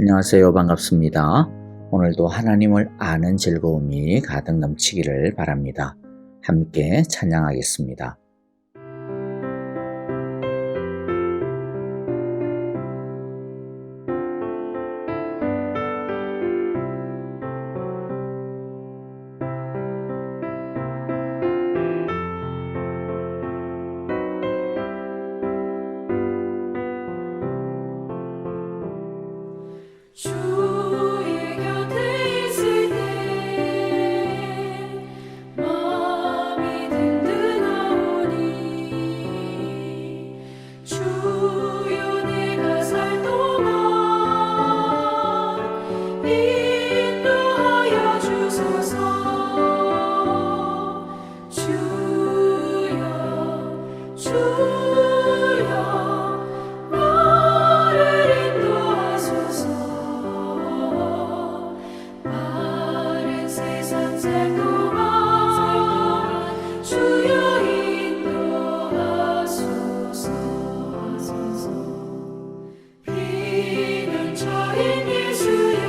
안녕하세요. 반갑습니다. 오늘도 하나님을 아는 즐거움이 가득 넘치기를 바랍니다. 함께 찬양하겠습니다. 주의 곁에 있을 때 마음이 든든하오니 주여 내가 살 동안 인도하여 주소서. 주여 나를 인도하소서. 바른 세상 살 동안 주여 인도하소서. 비난처인 예수여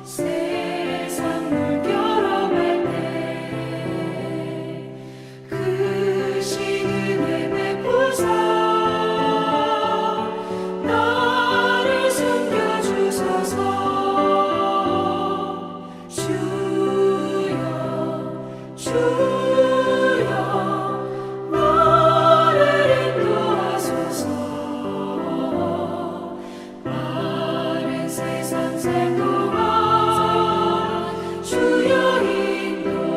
세상 물결어갈 때 크신 은혜 베푸사 나를 숨겨주소서. 주여 나를 인도하소서. 바른 세상 살 동안 주여 인도하소서.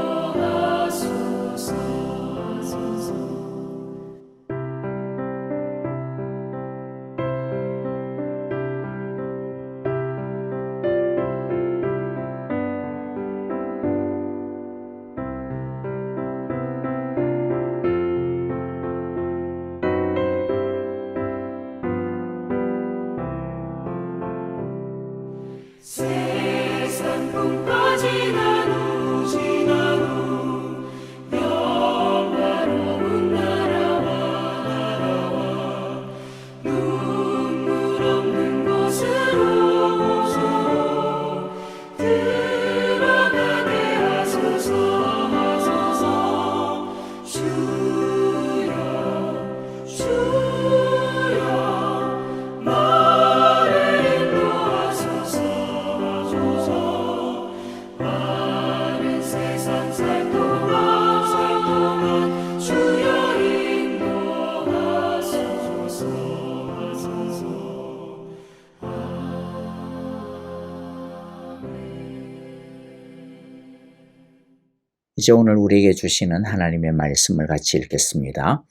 세상 풍파 지난 후 영화로운 나라와 눈물 없는 곳으로 들어가게 하소서. 주여 나를 인도하소서. 바른 세상 살 동안 주여 인도하소서. 이제 오늘 우리에게 주시는 하나님의 말씀을 같이 읽겠습니다.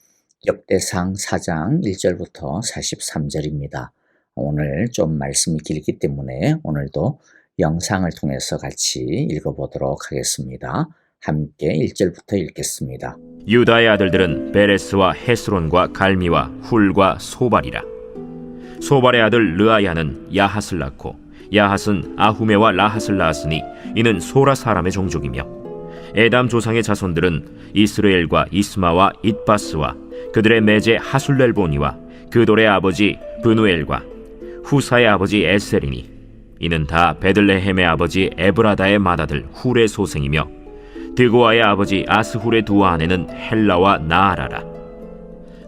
역대상 4장 1절부터 43절입니다. 오늘 좀 말씀이 길기 때문에 오늘도 영상을 통해서 같이 읽어보도록 하겠습니다. 함께 1절부터 읽겠습니다. 유다의 아들들은 베레스와 헤스론과 갈미와 훌과 소발이라. 소발의 아들 르아야는 야핫을 낳고 야핫은 아후메와 라핫을 낳았으니 이는 소라 사람의 종족이며 에담 조상의 자손들은 이스라엘과 이스마와 잇바스와 그들의 매제 하술렐보니와 그돌의 아버지 브누엘과 후사의 아버지 에셀이니 이는 다 베들레헴의 아버지 에브라다의 맏아들 훌의 소생이며 드고아의 아버지 아스훌의 두 아내는 헬라와 나아라라.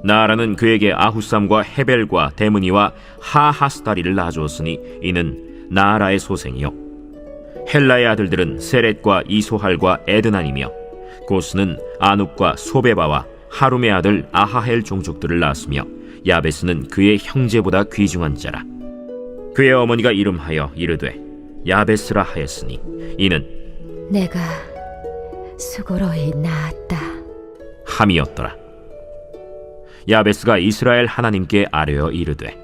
나아라는 그에게 아후삼과 헤벨과 데므니와 하하스다리를 낳아주었으니 이는 나아라의 소생이요 헬라의 아들들은 세렛과 이소할과 에드난이며 고스는 아눕과 소베바와 하룸의 아들 아하헬 종족들을 낳았으며 야베스는 그의 형제보다 귀중한 자라. 그의 어머니가 이름하여 이르되 야베스라 하였으니 이는 내가 수고로이 낳았다 함이었더라. 야베스가 이스라엘 하나님께 아뢰어 이르되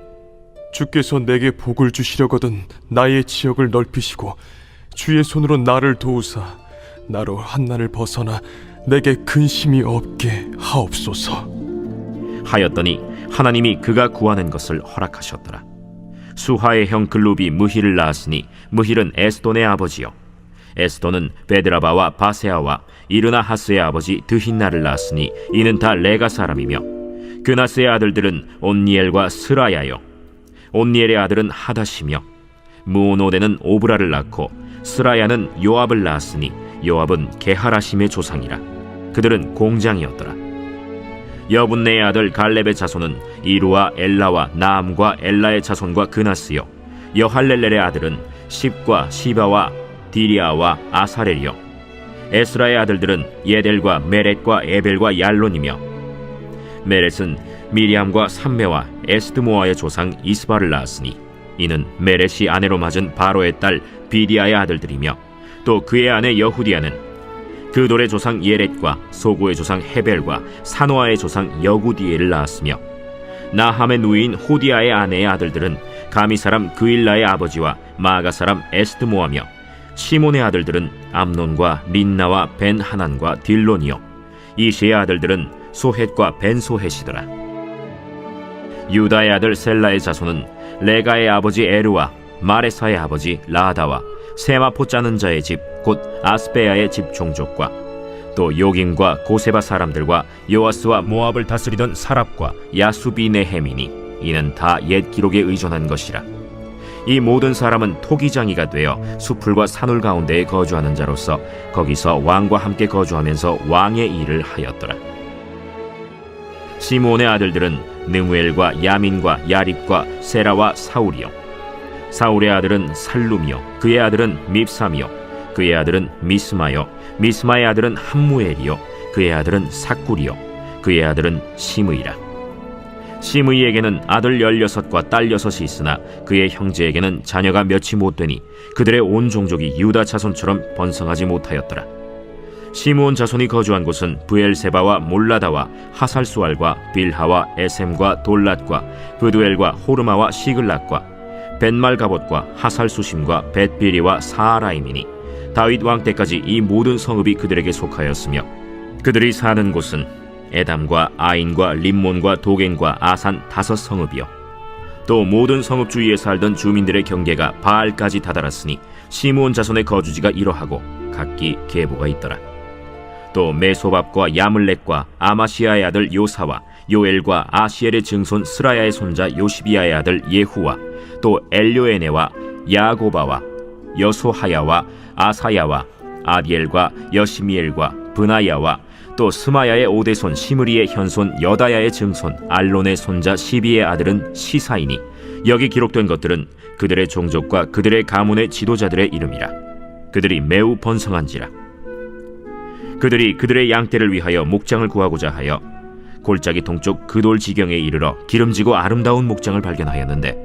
주께서 내게 복을 주시려거든 나의 지역을 넓히시고 주의 손으로 나를 도우사 나로 한난을 벗어나 내게 근심이 없게 하옵소서. 하였더니 하나님이 그가 구하는 것을 허락하셨더라. 수하의 형 글룹이 무힐을 낳았으니 무힐은 에스돈의 아버지요 에스돈은 베드라바와 바세아와 이르나하스의 아버지 드힌나를 낳았으니 이는 다 레가 사람이며 그나스의 아들들은 온니엘과 스라야요 온니엘의 아들은 하닷이며 무오노데는 오브라를 낳고 스라야는 요압을 낳았으니 요압은 게하라심의 조상이라. 그들은 공장이었더라. 여분네의 아들 갈렙의 자손은 이루와 엘라와 나암과 엘라의 자손과 그나스요. 여할렐렐의 아들은 십과 시바와 디리아와 아사렐이요. 에스라의 아들들은 예델과 메렛과 에벨과 얄론이며 메렛은 미리암과 삼메와 에스드모아의 조상 이스바를 낳았으니 이는 메렛이 아내로 맞은 바로의 딸 비디아의 아들들이며 또 그의 아내 여후디아는 그돌의 조상 예렛과 소구의 조상 헤벨과 사노아의 조상 여구디엘을 낳았으며 나함의 누이인 호디아의 아내의 아들들은 가미 사람 그일라의 아버지와 마가 사람 에스드모아며 시몬의 아들들은 암논과 린나와 벤하난과 딜론이요 이시의 아들들은 소헷과 벤소헷이더라. 유다의 아들 셀라의 자손은 레가의 아버지 에르와 마레사의 아버지 라다와 세마포 짜는 자의 집 곧 아스베야의 집 종족과 또 요김과 고세바 사람들과 요아스와 모압을 다스리던 사랍과 야수비네헤미니 이는 다 옛 기록에 의존한 것이라. 이 모든 사람은 토기장이가 되어 수풀과 산울 가운데에 거주하는 자로서 거기서 왕과 함께 거주하면서 왕의 일을 하였더라. 시므온의 아들들은 느무엘과 야민과 야립과 세라와 사울이요. 사울의 아들은 살룸이요 그의 아들은 밉삼이요 그의 아들은 미스마요 미스마의 아들은 함무엘이요 그의 아들은 삭굴이요 그의 아들은 시므이라. 시므이에게는 아들 16과 딸 6이 있으나 그의 형제에게는 자녀가 몇이 못되니 그들의 온 종족이 유다 자손처럼 번성하지 못하였더라. 시므온 자손이 거주한 곳은 브엘세바와 몰라다와 하살수알과 빌하와 에셈과 돌랏과 브두엘과 호르마와 시글락과 벤말가봇과 하살수심과 벳비리와 사하라임이니 다윗 왕 때까지 이 모든 성읍이 그들에게 속하였으며 그들이 사는 곳은 에담과 아인과 림몬과 도겐과 아산 5성읍이요 또 모든 성읍 주위에 살던 주민들의 경계가 바알까지 다다랐으니 시므온 자손의 거주지가 이러하고 각기 계보가 있더라. 또 메소밥과 야물렉과 아마시아의 아들 요사와 요엘과 아시엘의 증손 스라야의 손자 요시비아의 아들 예후와 또 엘료에네와 야고바와 여소하야와 아사야와 아디엘과 여시미엘과 브나야와 또 스마야의 오대손 시므리의 현손 여다야의 증손 알론의 손자 시비의 아들은 시사이니 여기 기록된 것들은 그들의 종족과 그들의 가문의 지도자들의 이름이라. 그들이 매우 번성한지라. 그들이 그들의 양떼를 위하여 목장을 구하고자 하여 골짜기 동쪽 그돌 지경에 이르러 기름지고 아름다운 목장을 발견하였는데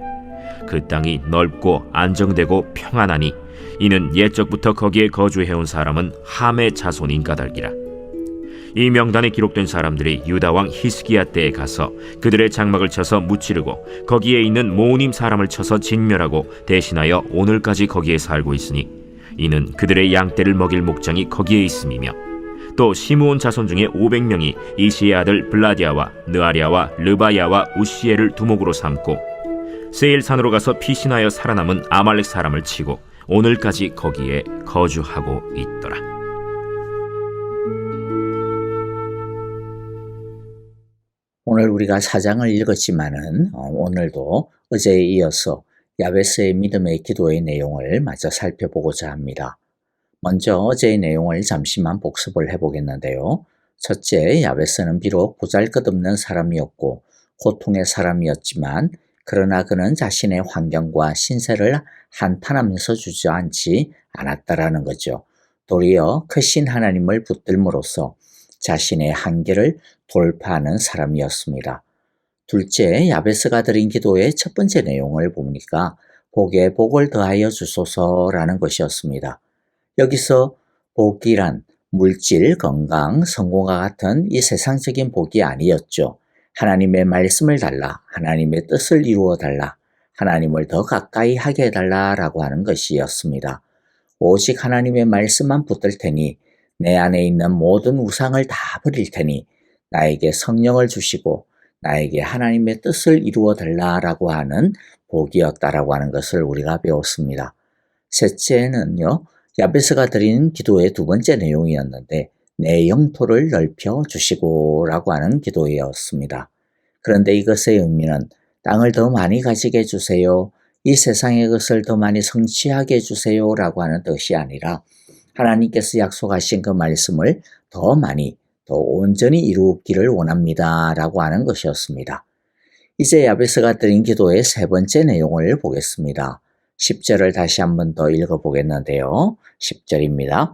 그 땅이 넓고 안정되고 평안하니 이는 옛적부터 거기에 거주해온 사람은 함의 자손인 까닭이라. 이 명단에 기록된 사람들이 유다왕 히스기야 때에 가서 그들의 장막을 쳐서 무찌르고 거기에 있는 모님 사람을 쳐서 진멸하고 대신하여 오늘까지 거기에 살고 있으니 이는 그들의 양떼를 먹일 목장이 거기에 있음이며 또 시므온 자손 중에 500명이 이시의 아들 블라디아와 느아리아와 르바야와 우시엘을 두목으로 삼고 세일산으로 가서 피신하여 살아남은 아말렉 사람을 치고 오늘까지 거기에 거주하고 있더라. 오늘 우리가 4장을 읽었지만은 오늘도 어제에 이어서 야베스의 믿음의 기도의 내용을 마저 살펴보고자 합니다. 먼저 어제의 내용을 잠시만 복습을 해보겠는데요. 첫째, 야베스는 비록 보잘것없는 사람이었고 고통의 사람이었지만 그러나 그는 자신의 환경과 신세를 한탄하면서 주저앉지 않았다라는 거죠. 도리어 크신 하나님을 붙들므로써 자신의 한계를 돌파하는 사람이었습니다. 둘째, 야베스가 드린 기도의 첫 번째 내용을 보니까 복에 복을 더하여 주소서라는 것이었습니다. 여기서 복이란 물질, 건강, 성공과 같은 이 세상적인 복이 아니었죠. 하나님의 말씀을 달라, 하나님의 뜻을 이루어 달라, 하나님을 더 가까이 하게 해달라라고 하는 것이었습니다. 오직 하나님의 말씀만 붙들 테니 내 안에 있는 모든 우상을 다 버릴 테니 나에게 성령을 주시고 나에게 하나님의 뜻을 이루어 달라라고 하는 복이었다라고 하는 것을 우리가 배웠습니다. 셋째는요, 야베스가 드린 기도의 두 번째 내용이었는데 내 영토를 넓혀 주시고 라고 하는 기도였습니다. 그런데 이것의 의미는 땅을 더 많이 가지게 해주세요. 이 세상의 것을 더 많이 성취하게 해주세요. 라고 하는 뜻이 아니라 하나님께서 약속하신 그 말씀을 더 많이, 더 온전히 이루기를 원합니다. 라고 하는 것이었습니다. 이제 야베스가 드린 기도의 세 번째 내용을 보겠습니다. 10절을 다시 한번 더 읽어보겠는데요. 10절입니다.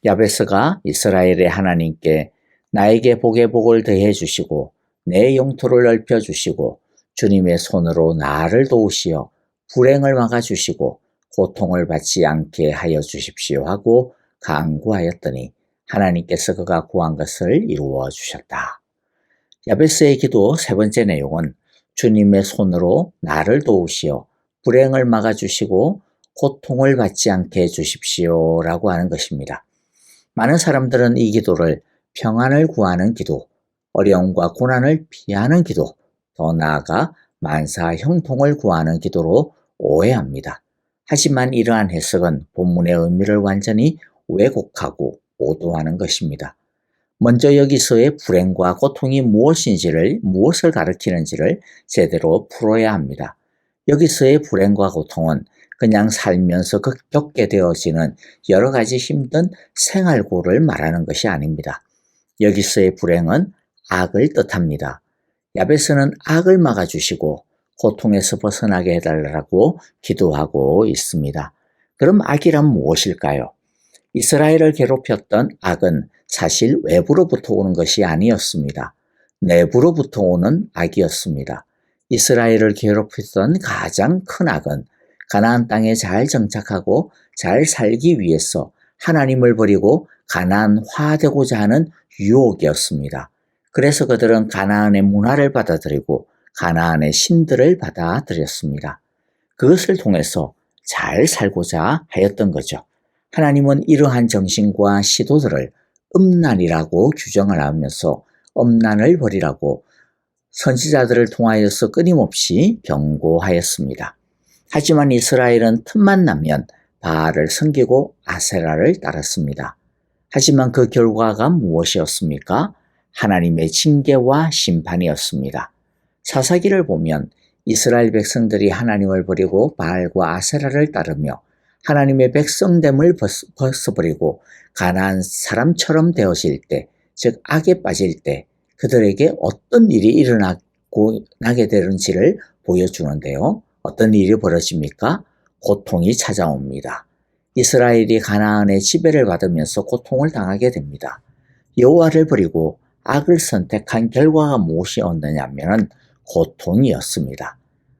야베스가 이스라엘의 하나님께 나에게 복의 복을 더해 주시고 내 영토를 넓혀 주시고 주님의 손으로 나를 도우시어 불행을 막아 주시고 고통을 받지 않게 하여 주십시오 하고 간구하였더니 하나님께서 그가 구한 것을 이루어 주셨다. 야베스의 기도 세 번째 내용은 주님의 손으로 나를 도우시어 불행을 막아 주시고 고통을 받지 않게 해 주십시오 라고 하는 것입니다. 많은 사람들은 이 기도를 평안을 구하는 기도, 어려움과 고난을 피하는 기도, 더 나아가 만사 형통을 구하는 기도로 오해합니다. 하지만 이러한 해석은 본문의 의미를 완전히 왜곡하고 오도하는 것입니다. 먼저 여기서의 불행과 고통이 무엇을 가리키는지를 제대로 풀어야 합니다. 여기서의 불행과 고통은 그냥 살면서 겪게 되어지는 여러 가지 힘든 생활고를 말하는 것이 아닙니다. 여기서의 불행은 악을 뜻합니다. 야베스는 악을 막아주시고 고통에서 벗어나게 해달라고 기도하고 있습니다. 그럼 악이란 무엇일까요? 이스라엘을 괴롭혔던 악은 사실 외부로부터 오는 것이 아니었습니다. 내부로부터 오는 악이었습니다. 이스라엘을 괴롭혔던 가장 큰 악은 가나안 땅에 잘 정착하고 잘 살기 위해서 하나님을 버리고 가나안화되고자 하는 유혹이었습니다. 그래서 그들은 가나안의 문화를 받아들이고 가나안의 신들을 받아들였습니다. 그것을 통해서 잘 살고자 하였던 거죠. 하나님은 이러한 정신과 시도들을 음란이라고 규정을 하면서 음란을 버리라고 선지자들을 통하여서 끊임없이 경고하였습니다. 하지만 이스라엘은 틈만 나면 바알을 섬기고 아세라를 따랐습니다. 하지만 그 결과가 무엇이었습니까? 하나님의 징계와 심판이었습니다. 사사기를 보면 이스라엘 백성들이 하나님을 버리고 바알과 아세라를 따르며 하나님의 백성됨을 벗어버리고 가나안 사람처럼 되어질 때, 즉 악에 빠질 때 그들에게 어떤 일이 일어나게 되는지를 보여주는데요. 어떤 일이 벌어집니까? 고통이 찾아옵니다. 이스라엘이 가나안의 지배를 받으면서 고통을 당하게 됩니다. 여호와를 버리고 악을 선택한 결과가 무엇이었느냐면 고통이었습니다.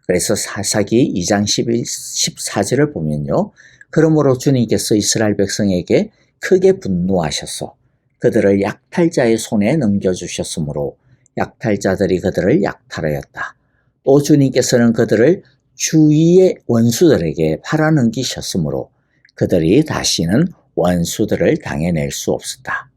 그래서 사사기 2장 14절을 보면요. 그러므로 주님께서 이스라엘 백성에게 크게 분노하셔서 그들을 약탈자의 손에 넘겨주셨으므로 약탈자들이 그들을 약탈하였다. 또 주님께서는 그들을 주위의 원수들에게 팔아넘기셨으므로 그들이 다시는 원수들을 당해낼 수 없었다.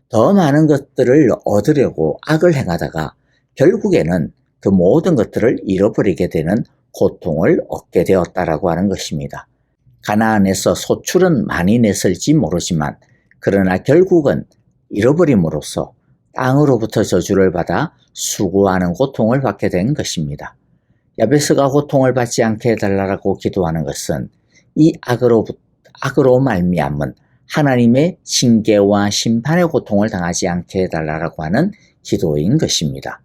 더 많은 것들을 얻으려고 악을 행하다가 결국에는 그 모든 것들을 잃어버리게 되는 고통을 얻게 되었다라고 하는 것입니다. 가나안에서 소출은 많이 냈을지 모르지만 그러나 결국은 잃어버림으로써 땅으로부터 저주를 받아 수고하는 고통을 받게 된 것입니다. 야베스가 고통을 받지 않게 해달라고 기도하는 것은 이 악으로 말미암은 하나님의 징계와 심판의 고통을 당하지 않게 해달라고 하는 기도인 것입니다.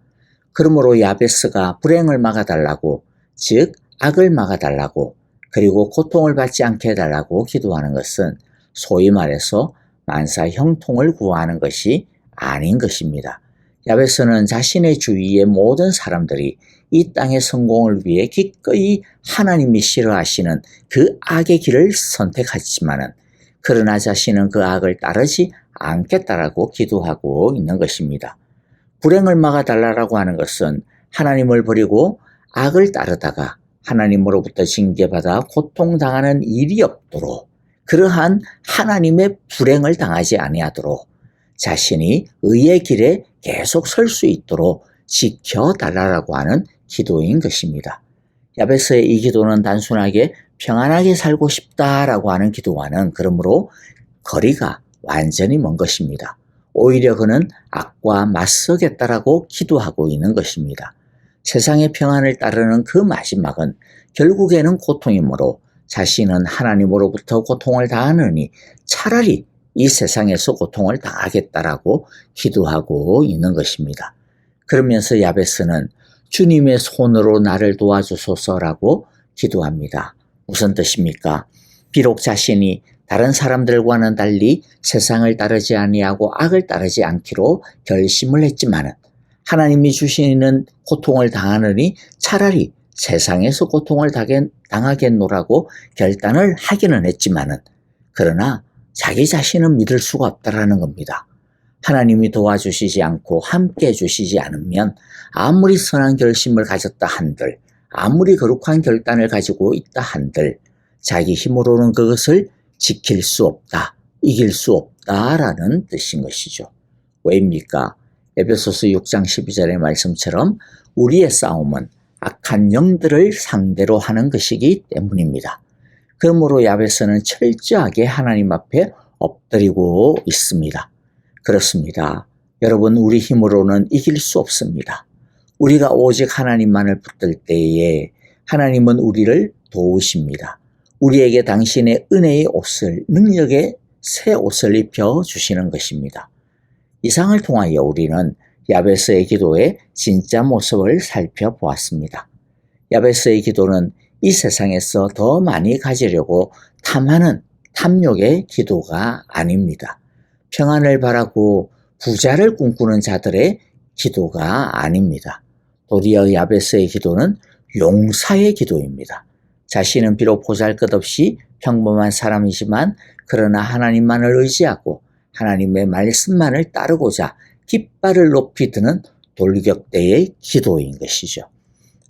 그러므로 야베스가 불행을 막아달라고, 즉 악을 막아달라고, 그리고 고통을 받지 않게 해달라고 기도하는 것은 소위 말해서 만사 형통을 구하는 것이 아닌 것입니다. 야베스는 자신의 주위의 모든 사람들이 이 땅의 성공을 위해 기꺼이 하나님이 싫어하시는 그 악의 길을 선택하지만은 그러나 자신은 그 악을 따르지 않겠다라고 기도하고 있는 것입니다. 불행을 막아달라고 하는 것은 하나님을 버리고 악을 따르다가 하나님으로부터 징계받아 고통당하는 일이 없도록, 그러한 하나님의 불행을 당하지 아니하도록 자신이 의의 길에 계속 설 수 있도록 지켜달라고 하는 기도인 것입니다. 야베스의 이 기도는 단순하게 평안하게 살고 싶다라고 하는 기도와는 그러므로 거리가 완전히 먼 것입니다. 오히려 그는 악과 맞서겠다라고 기도하고 있는 것입니다. 세상의 평안을 따르는 그 마지막은 결국에는 고통이므로 자신은 하나님으로부터 고통을 당하느니 차라리 이 세상에서 고통을 당하겠다라고 기도하고 있는 것입니다. 그러면서 야베스는 주님의 손으로 나를 도와주소서라고 기도합니다. 무슨 뜻입니까? 비록 자신이 다른 사람들과는 달리 세상을 따르지 아니하고 악을 따르지 않기로 결심을 했지만은 하나님이 주시는 고통을 당하느니 차라리 세상에서 고통을 당하겠노라고 결단을 하기는 했지만은 그러나 자기 자신은 믿을 수가 없다라는 겁니다. 하나님이 도와주시지 않고 함께 해주시지 않으면 아무리 선한 결심을 가졌다 한들, 아무리 거룩한 결단을 가지고 있다 한들 자기 힘으로는 그것을 지킬 수 없다, 이길 수 없다라는 뜻인 것이죠. 왜입니까? 에베소서 6장 12절의 말씀처럼 우리의 싸움은 악한 영들을 상대로 하는 것이기 때문입니다. 그러므로 야베스는 철저하게 하나님 앞에 엎드리고 있습니다. 그렇습니다. 여러분, 우리 힘으로는 이길 수 없습니다. 우리가 오직 하나님만을 붙들 때에 하나님은 우리를 도우십니다. 우리에게 당신의 은혜의 옷을, 능력의 새 옷을 입혀 주시는 것입니다. 이상을 통하여 우리는 야베스의 기도의 진짜 모습을 살펴보았습니다. 야베스의 기도는 이 세상에서 더 많이 가지려고 탐하는 탐욕의 기도가 아닙니다. 평안을 바라고 부자를 꿈꾸는 자들의 기도가 아닙니다. 도리어 야베스의 기도는 용사의 기도입니다. 자신은 비록 보잘것없이 평범한 사람이지만 그러나 하나님만을 의지하고 하나님의 말씀만을 따르고자 깃발을 높이 드는 돌격대의 기도인 것이죠.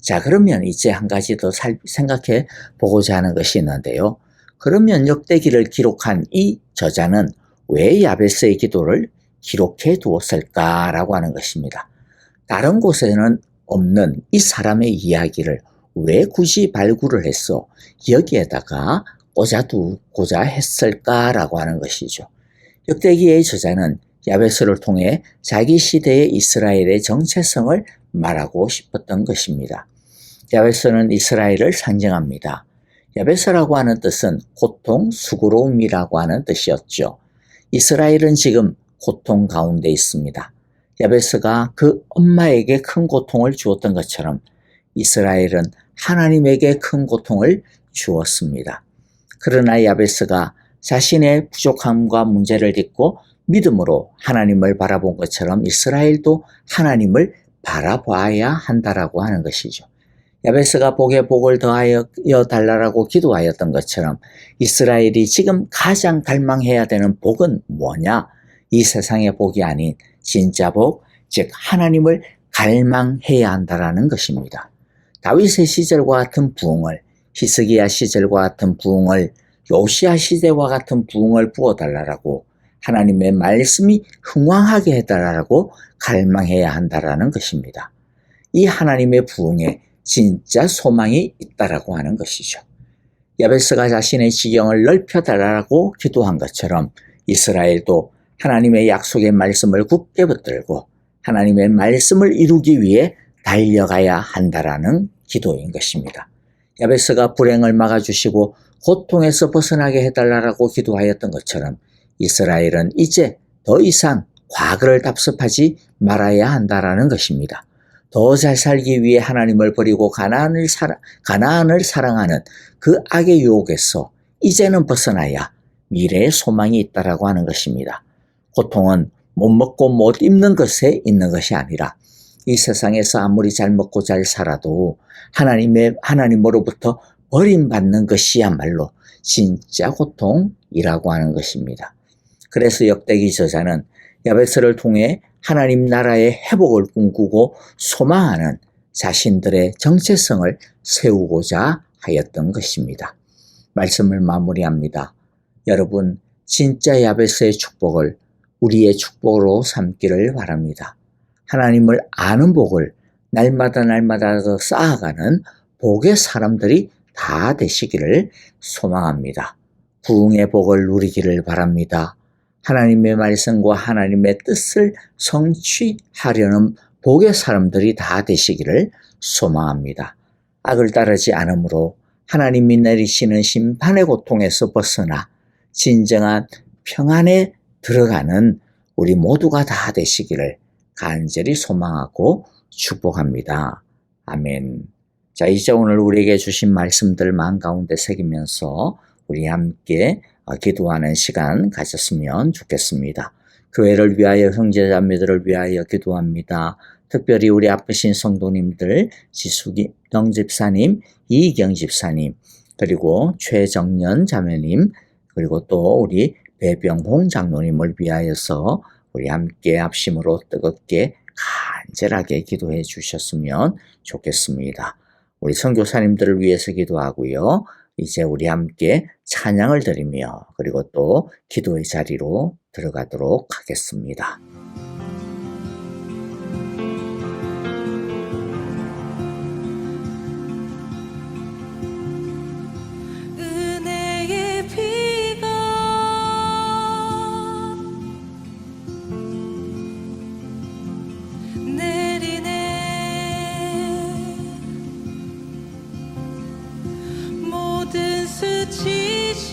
자, 그러면 이제 한 가지 더 생각해 보고자 하는 것이 있는데요. 그러면 역대기를 기록한 이 저자는 왜 야베스의 기도를 기록해 두었을까라고 하는 것입니다. 다른 곳에는 없는 이 사람의 이야기를 왜 굳이 발굴을 해서 여기에다가 꽂아두고자 했을까라고 하는 것이죠. 역대기의 저자는 야베스를 통해 자기 시대의 이스라엘의 정체성을 말하고 싶었던 것입니다. 야베스는 이스라엘을 상징합니다. 야베스라고 하는 뜻은 고통, 수고로움이라고 하는 뜻이었죠. 이스라엘은 지금 고통 가운데 있습니다. 야베스가 그 엄마에게 큰 고통을 주었던 것처럼 이스라엘은 하나님에게 큰 고통을 주었습니다. 그러나 야베스가 자신의 부족함과 문제를 딛고 믿음으로 하나님을 바라본 것처럼 이스라엘도 하나님을 바라봐야 한다라고 하는 것이죠. 야베스가 복에 복을 더하여 달라라고 기도하였던 것처럼 이스라엘이 지금 가장 갈망해야 되는 복은 뭐냐? 이 세상의 복이 아닌 진짜 복, 즉 하나님을 갈망해야 한다라는 것입니다. 다윗의 시절과 같은 부흥을, 히스기야 시절과 같은 부흥을, 요시야 시대와 같은 부흥을 부어달라고 하나님의 말씀이 흥왕하게 해달라고 갈망해야 한다라는 것입니다. 이 하나님의 부흥에 진짜 소망이 있다라고 하는 것이죠. 야베스가 자신의 지경을 넓혀달라고 기도한 것처럼 이스라엘도 하나님의 약속의 말씀을 굳게 붙들고 하나님의 말씀을 이루기 위해 달려가야 한다라는 기도인 것입니다. 야베스가 불행을 막아주시고 고통에서 벗어나게 해달라고 기도하였던 것처럼 이스라엘은 이제 더 이상 과거를 답습하지 말아야 한다라는 것입니다. 더 잘 살기 위해 하나님을 버리고 가나안을 사랑하는 그 악의 유혹에서 이제는 벗어나야 미래의 소망이 있다라고 하는 것입니다. 고통은 못 먹고 못 입는 것에 있는 것이 아니라 이 세상에서 아무리 잘 먹고 잘 살아도 하나님으로부터 버림받는 것이야말로 진짜 고통이라고 하는 것입니다. 그래서 역대기 저자는 야베스를 통해 하나님 나라의 회복을 꿈꾸고 소망하는 자신들의 정체성을 세우고자 하였던 것입니다. 말씀을 마무리합니다. 여러분, 진짜 야베스의 축복을 우리의 축복으로 삼기를 바랍니다. 하나님을 아는 복을 날마다 더 쌓아가는 복의 사람들이 다 되시기를 소망합니다. 부흥의 복을 누리기를 바랍니다. 하나님의 말씀과 하나님의 뜻을 성취하려는 복의 사람들이 다 되시기를 소망합니다. 악을 따르지 않으므로 하나님이 내리시는 심판의 고통에서 벗어나 진정한 평안에 들어가는 우리 모두가 다 되시기를 간절히 소망하고 축복합니다. 아멘. 자, 이제 오늘 우리에게 주신 말씀들 마음 가운데 새기면서 우리 함께 기도하는 시간 가졌으면 좋겠습니다. 교회를 위하여 형제자매들을 위하여 기도합니다. 특별히 우리 아프신 성도님들 지수경 집사님, 이경 집사님, 그리고 최정년 자매님, 그리고 또 우리 배병홍 장로님을 위하여서 우리 함께 합심으로 뜨겁게 간절하게 기도해 주셨으면 좋겠습니다. 우리 선교사님들을 위해서 기도하고요. 이제 우리 함께 찬양을 드리며 그리고 또 기도의 자리로 들어가도록 하겠습니다. 은혜의 비가 내리네 모든 수치지